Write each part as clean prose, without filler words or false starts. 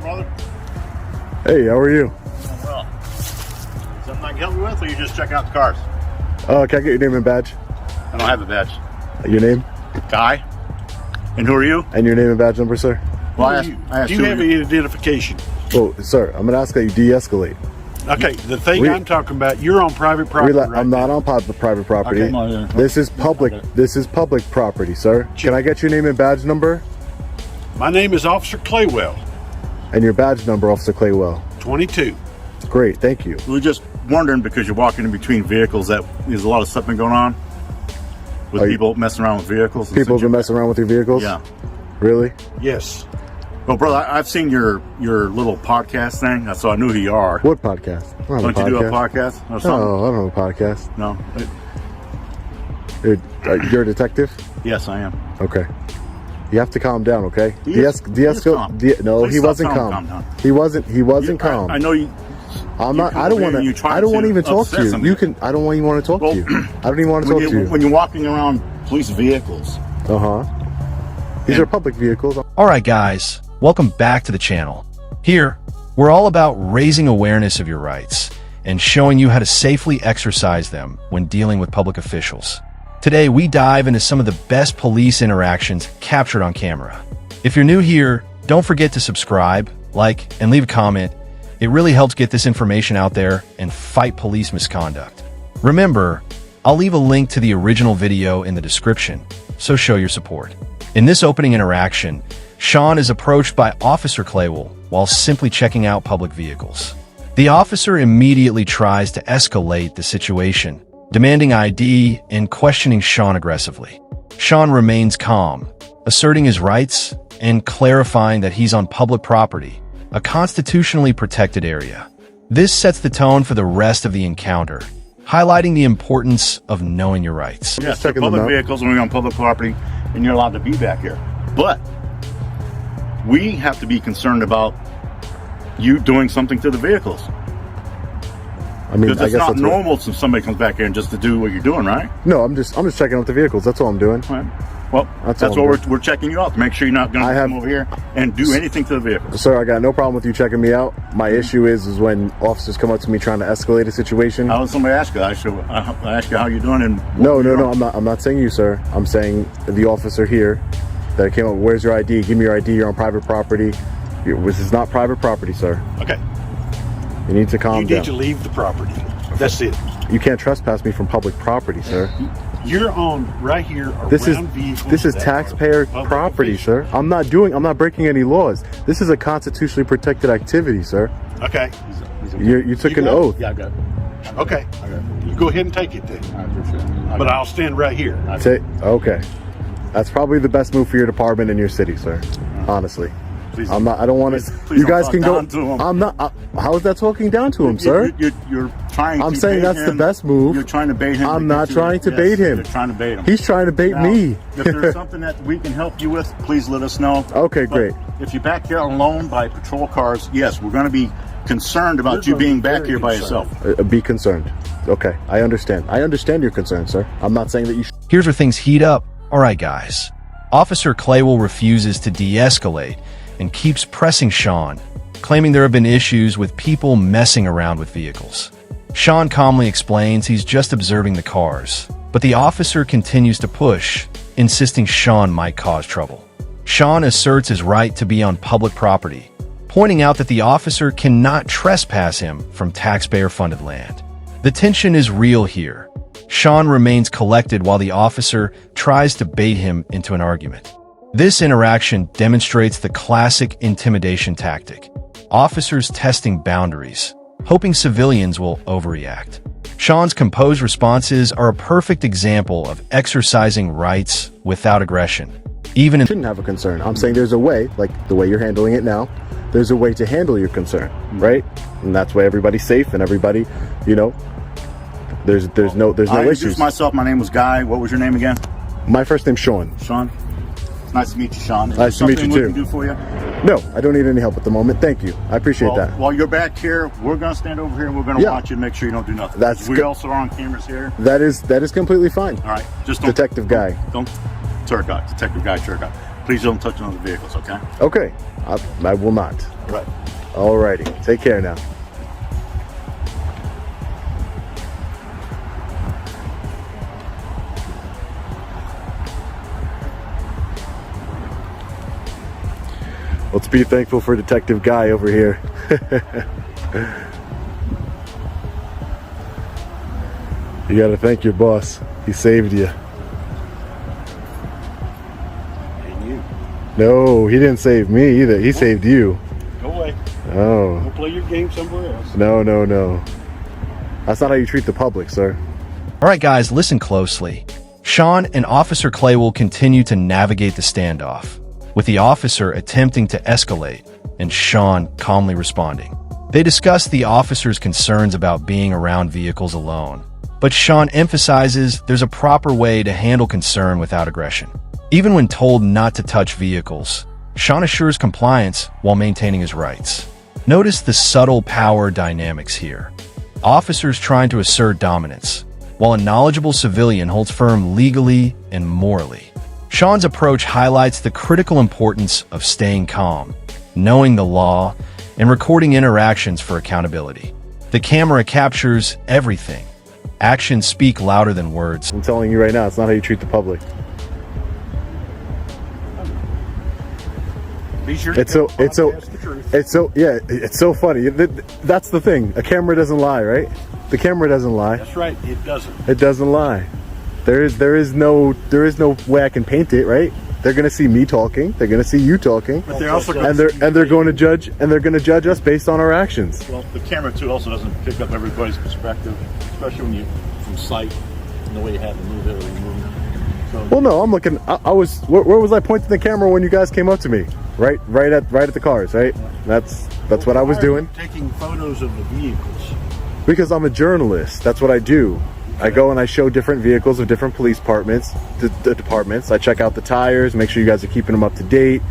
brother? Hey, how are you? Doing well. Something I can help you with, or you just check out the cars? Can I get your name and badge? I don't have a badge. Your name? Guy. And who are you? And your name and badge number, sir? Well, I asked Do you have any identification? Oh, sir, I'm going to ask that you de-escalate. Okay, the thing I'm talking about, you're on private property. I'm not on private property. Okay. This is public. This is public property, sir. Can I get your name and badge number? My name is Officer Claywell. And your badge number, Officer Claywell. 22. Great, thank you. We were just wondering, because you're walking in between vehicles, that there's a lot of stuff been going on with people messing around with vehicles. People have been messing around with your vehicles? Yeah. Really? Yes. Well, brother, I've seen your little podcast thing, so I knew who you are. What podcast? Don't you do a podcast or something? No, I don't have a podcast. No. You're a detective? Yes, I am. Okay. You have to calm down, okay? No, he wasn't calm. He wasn't calm. I know you. I'm not. I don't want to. I don't want to even talk to you. You can. I don't even want to talk to you. I don't even want to talk to you. When you're walking around police vehicles. These are public vehicles. All right, guys. Welcome back to the channel. Here, we're all about raising awareness of your rights and showing you how to safely exercise them when dealing with public officials. Today, we dive into some of the best police interactions captured on camera. If you're new here, don't forget to subscribe, like, and leave a comment. It really helps get this information out there and fight police misconduct. Remember, I'll leave a link to the original video in the description, so show your support. In this opening interaction, Sean is approached by Officer Claywell while simply checking out public vehicles. The officer immediately tries to escalate the situation, demanding ID and questioning Sean aggressively. Sean remains calm, asserting his rights and clarifying that he's on public property, a constitutionally protected area. This sets the tone for the rest of the encounter, highlighting the importance of knowing your rights. Yes, public vehicles when we're on public property, and you're allowed to be back here. But we have to be concerned about you doing something to the vehicles. I mean, because it's not normal if somebody comes back here and just to do what you're doing, right? No, I'm just checking out the vehicles. That's all I'm doing. Right. Well, that's what we're checking you out to make sure you're not going to come over here and do anything to the vehicles. Sir, I got no problem with you checking me out. My issue is when officers come up to me trying to escalate a situation. How did somebody ask you? I ask you how you're doing. And no, I'm not saying you, sir. I'm saying the officer here that came up. Where's your ID? Give me your ID. You're on private property. This is not private property, sir. Okay. You need to calm down. You need to leave the property. That's it. You can't trespass me from public property, sir. You're on right here around vehicles. This is taxpayer property, sir. I'm not breaking any laws. This is a constitutionally protected activity, sir. Okay. You took an oath. Yeah, I got it. Okay. You go ahead and take it then. I appreciate it. But I'll stand right here. Okay. That's probably the best move for your department and your city, sir. Honestly. Please, I'm not. I don't want to. You guys can go. I'm not. How is that talking down to him, sir? You're trying. I'm saying that's the best move. You're trying to bait him. I'm not trying to bait him. You're trying to bait him. He's trying to bait me. If there's something that we can help you with, please let us know. Okay, great. If you're back here alone by patrol cars, yes, we're going to be concerned about you being back here by yourself. Be concerned. Okay, I understand. I understand your concern, sir. I'm not saying that you. Here's where things heat up. All right, guys. Officer Claywell refuses to de-escalate and keeps pressing Sean, claiming there have been issues with people messing around with vehicles. Sean calmly explains he's just observing the cars, but the officer continues to push, insisting Sean might cause trouble. Sean asserts his right to be on public property, pointing out that the officer cannot trespass him from taxpayer-funded land. The tension is real here. Sean remains collected while the officer tries to bait him into an argument. This interaction demonstrates the classic intimidation tactic. Officers testing boundaries, hoping civilians will overreact. Sean's composed responses are a perfect example of exercising rights without aggression. Even shouldn't have a concern. I'm saying there's a way, like the way you're handling it now, there's a way to handle your concern, right? And that's why everybody's safe and everybody, there's no issues. I introduced myself. My name was Guy. What was your name again? My first name's Sean. Sean. Nice to meet you, Sean. Nice to meet you too. Something we can do for you? No, I don't need any help at the moment. Thank you. I appreciate that. While you're back here, we're going to stand over here and we're going to watch you and make sure you don't do nothing. We also are on cameras here. That is completely fine. All right. Just don't, Detective Guy. Don't tour guide. Detective Guy, tour guide. Please don't touch another vehicles, okay? Okay, I will not. Right. Alrighty, take care now. Let's be thankful for Detective Guy over here. You gotta thank your boss. He saved you. And you. No, he didn't save me either. He saved you. Go away. Oh. Go play your game somewhere else. No, no, no. That's not how you treat the public, sir. All right, guys, listen closely. Sean and Officer Clay will continue to navigate the standoff, with the officer attempting to escalate and Sean calmly responding. They discuss the officer's concerns about being around vehicles alone, but Sean emphasizes there's a proper way to handle concern without aggression. Even when told not to touch vehicles, Sean assures compliance while maintaining his rights. Notice the subtle power dynamics here. Officers trying to assert dominance, while a knowledgeable civilian holds firm legally and morally. Sean's approach highlights the critical importance of staying calm, knowing the law, and recording interactions for accountability. The camera captures everything. Actions speak louder than words. I'm telling you right now, it's not how you treat the public. Be sure to It's so yeah, it's so funny. That's the thing. A camera doesn't lie, right? The camera doesn't lie. That's right. It doesn't. It doesn't lie. There is no way I can paint it, right? They're gonna see me talking. They're gonna see you talking, But they're also and they're going to judge us based on our actions. Well, the camera too also doesn't pick up everybody's perspective, especially when you from sight and the way you have to move it or you move. So, Well, no, I'm looking. I was. Where was I pointing the camera when you guys came up to me? Right at the cars, right? That's what I was Why are you doing. taking photos of the vehicles. Because I'm a journalist. That's what I do. I go and I show different vehicles of different police departments. The departments. I check out the tires, make sure you guys are keeping them up to date.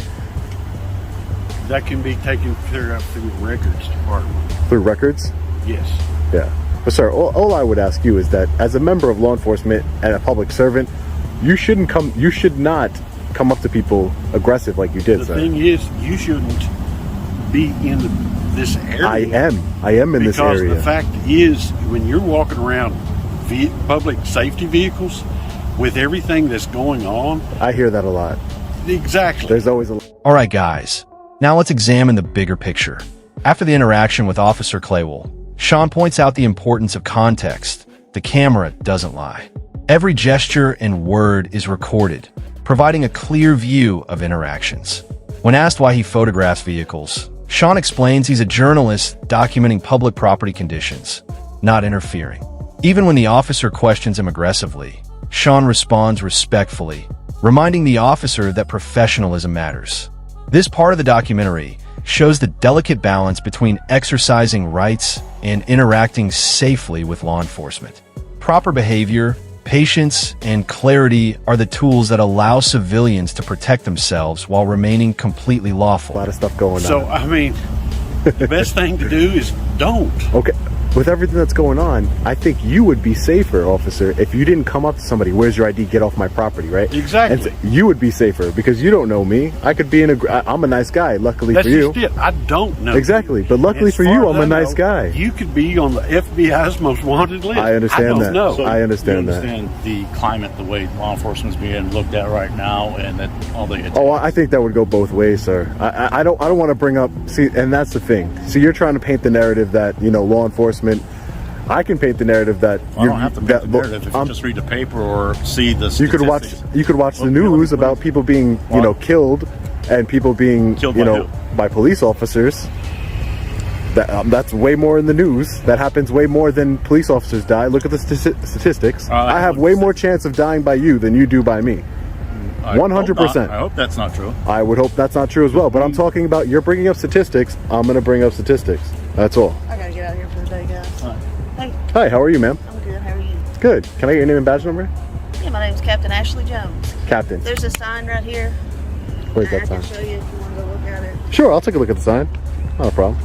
That can be taken care of through the records department. Through records. Yes. Yeah. But sir, all I would ask you is that as a member of law enforcement and a public servant, you should not come up to people aggressive like you did, The sir. thing is, you shouldn't be in this area. I am in this area. Because the fact is, when you're walking around public safety vehicles with everything that's going on, I hear that a lot. exactly. There's always a All right, guys. Now let's examine the bigger picture. After the interaction with Officer Claywell, Sean points out the importance of context. The camera doesn't lie. Every gesture and word is recorded, providing a clear view of interactions. When asked why he photographs vehicles, Sean explains he's a journalist documenting public property conditions, not interfering. Even when the officer questions him aggressively, Sean responds respectfully, reminding the officer that professionalism matters. This part of the documentary shows the delicate balance between exercising rights and interacting safely with law enforcement. Proper behavior, patience, and clarity are the tools that allow civilians to protect themselves while remaining completely lawful. lot of stuff going So, on. I mean, the best thing to do is don't. Okay. With everything that's going on, I think you would be safer, officer, if you didn't come up to somebody, where's your ID, get off my property, right? Exactly. And so you would be safer because you don't know me. I could be I'm a nice guy, luckily That's for you. just it. I don't know. Exactly, but luckily As for far you, as I'm I a nice know, guy. You could be on the FBI's most wanted list. I understand don't that. know. So- I understand you that. understand the climate, the way law enforcement's being looked at right now, and that all the Oh, I think that would go both ways, sir. I don't want to bring up, see, and that's the thing. See, you're trying to paint the narrative that, law enforcement, I can paint the narrative that I don't have to paint that- the narrative if you just read the paper or see the you could watch statistics. the news about people being killed and people being Killed by who? by police officers. That's way more in the news. That happens way more than police officers die. Look at the statistics. I have way more chance of dying by you than you do by me. 100%. I hope that's not true. I would hope that's not true as well. But I'm talking about, you're bringing up statistics. I'm going to bring up statistics. That's all. I gotta get out of here for the day, guys. Hey, Hi, how are you, ma'am? I'm good. How are you? Good. Can I get your name and badge number? Yeah, my name's Captain Ashley Jones. Captain. There's a sign right here. Where's I that can sign? show you if you want to go look at it. Sure, I'll take a look at the sign. Not a problem.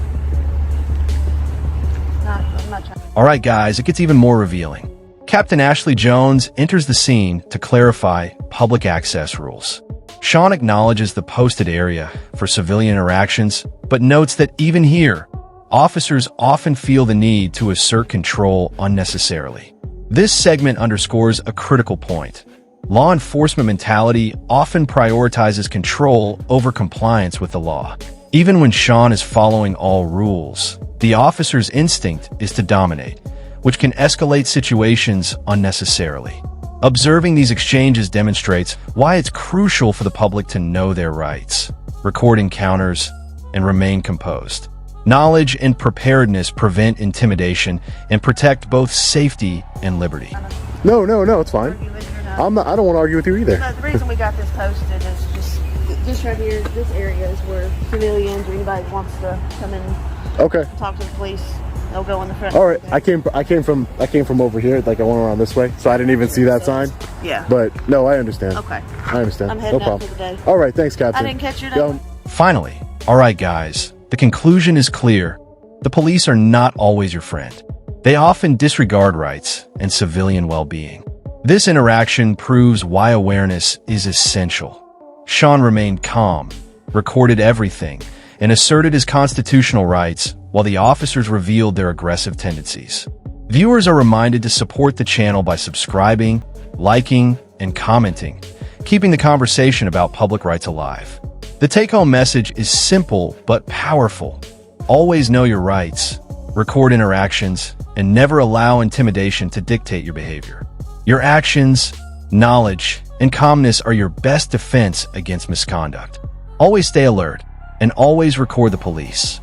I'm not trying. All right, guys, it gets even more revealing. Captain Ashley Jones enters the scene to clarify public access rules. Sean acknowledges the posted area for civilian interactions, but notes that even here, officers often feel the need to assert control unnecessarily. This segment underscores a critical point. Law enforcement mentality often prioritizes control over compliance with the law. Even when Sean is following all rules, the officer's instinct is to dominate, which can escalate situations unnecessarily. Observing these exchanges demonstrates why it's crucial for the public to know their rights, record encounters, and remain composed. Knowledge and preparedness prevent intimidation and protect both safety and liberty. No, it's fine. I don't want to argue with you either. No, the reason we got this posted is just right here. This area is where civilians or anybody wants to come in Okay. and talk to the police. They'll go in the front. All right. I came from over here. Like I went around this way, so I didn't even see that sign. Yeah. But no, I understand. Okay. I understand. I'm heading no out problem. for the day. All right. Thanks, Captain. I didn't catch your name. Finally, all right, guys, the conclusion is clear. The police are not always your friend. They often disregard rights and civilian well-being. This interaction proves why awareness is essential. Sean remained calm, recorded everything, and asserted his constitutional rights while the officers revealed their aggressive tendencies. Viewers are reminded to support the channel by subscribing, liking, and commenting, keeping the conversation about public rights alive. The take-home message is simple but powerful. Always know your rights, record interactions, and never allow intimidation to dictate your behavior. Your actions, knowledge, and calmness are your best defense against misconduct. Always stay alert and always record the police.